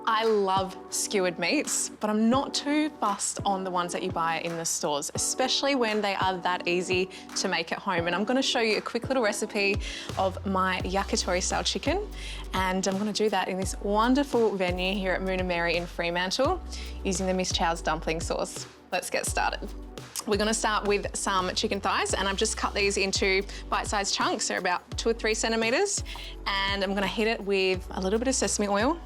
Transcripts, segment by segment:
I love skewered meats, but I'm not too fussed on the ones that you buy in the stores, especially when they are that easy to make at home. And I'm gonna show you a quick little recipe of my Yakitori Style Chicken. And I'm gonna do that in this wonderful venue here at Moon & Mary in Fremantle using the Miss Chow's dumpling sauce. Let's get started. We're gonna start with some chicken thighs, and I've just cut these into bite-sized chunks. They're about 2 or 3 centimeters. And I'm gonna heat it with a little bit of sesame oil.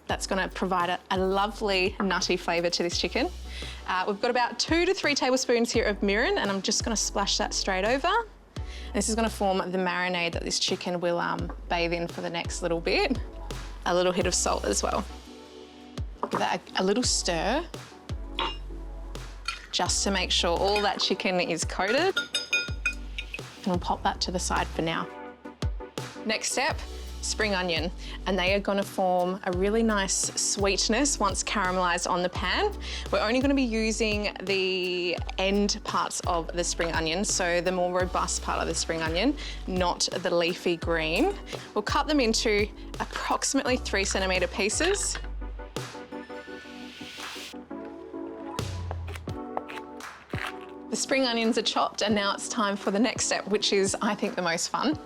That's gonna provide a lovely nutty flavor to this chicken. We've got about 2 to 3 tablespoons here of mirin, and I'm just gonna splash that straight over. And this is gonna form the marinade that this chicken will bathe in for the next little bit. A little hit of salt as well. Give that a little stir, just to make sure all that chicken is coated. And we'll pop that to the side for now. Next step, spring onion, and they are gonna form a really nice sweetness once caramelized on the pan. We're only gonna be using the end parts of the spring onion, so the more robust part of the spring onion, not the leafy green. We'll cut them into approximately 3 centimeter pieces. The spring onions are chopped, and now it's time for the next step, which is, I think, the most fun.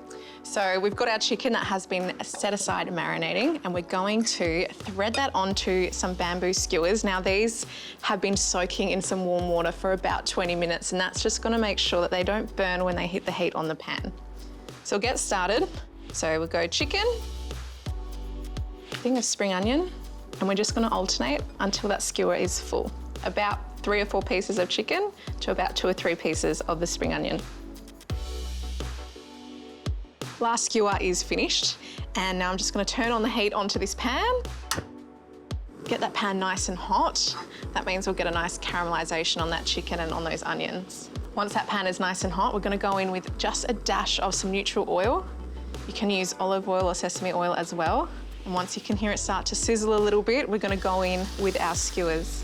So we've got our chicken that has been set aside marinating, and we're going to thread that onto some bamboo skewers. Now these have been soaking in some warm water for about 20 minutes, and that's just gonna make sure that they don't burn when they hit the heat on the pan. So we'll get started. So we'll go chicken, thing of spring onion, and we're just gonna alternate until that skewer is full. About 3 or 4 pieces of chicken to about 2 or 3 pieces of the spring onion. Last skewer is finished, and now I'm just gonna turn on the heat onto this pan. Get that pan nice and hot. That means we'll get a nice caramelization on that chicken and on those onions. Once that pan is nice and hot, we're gonna go in with just a dash of some neutral oil. You can use olive oil or sesame oil as well. And once you can hear it start to sizzle a little bit, we're gonna go in with our skewers.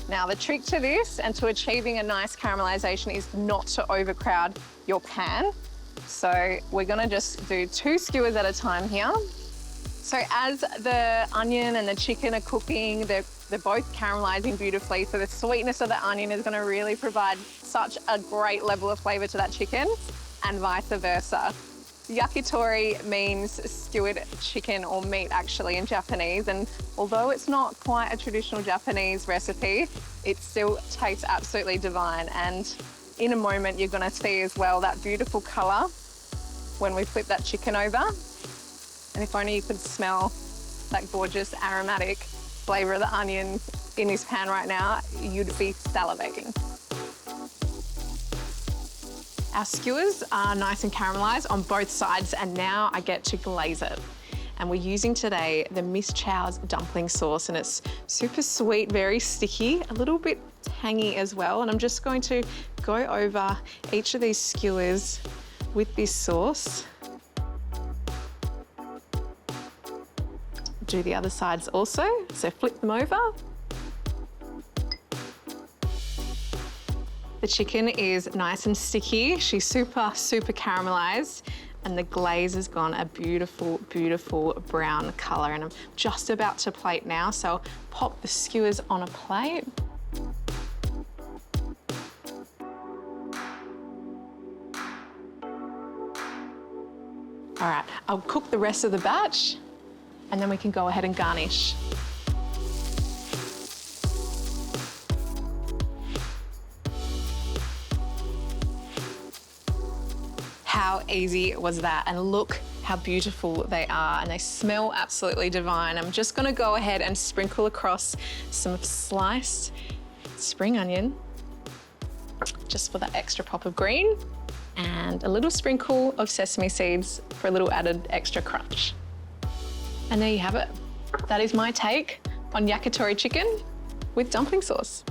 Now the trick to this and to achieving a nice caramelization is not to overcrowd your pan. So we're gonna just do 2 skewers at a time here. So as the onion and the chicken are cooking, they're both caramelizing beautifully. So the sweetness of the onion is gonna really provide such a great level of flavor to that chicken, and vice versa. Yakitori means skewered chicken or meat actually in Japanese, and although it's not quite a traditional Japanese recipe, it still tastes absolutely divine. And in a moment, you're gonna see as well that beautiful color when we flip that chicken over. And if only you could smell that gorgeous aromatic flavor of the onion in this pan right now, you'd be salivating. Our skewers are nice and caramelized on both sides, and now I get to glaze it. And we're using today the Miss Chow's dumpling sauce, and it's super sweet, very sticky, a little bit tangy as well. And I'm just going to go over each of these skewers with this sauce. Do the other sides also, so flip them over. The chicken is nice and sticky. She's super, super caramelized, and the glaze has gone a beautiful, beautiful brown color. And I'm just about to plate now, so I'll pop the skewers on a plate. All right, I'll cook the rest of the batch, and then we can go ahead and garnish. How easy was that? And look how beautiful they are, and they smell absolutely divine. I'm just gonna go ahead and sprinkle across some sliced spring onion, just for that extra pop of green, and a little sprinkle of sesame seeds for a little added extra crunch. And there you have it. That is my take on yakitori chicken with dumpling sauce.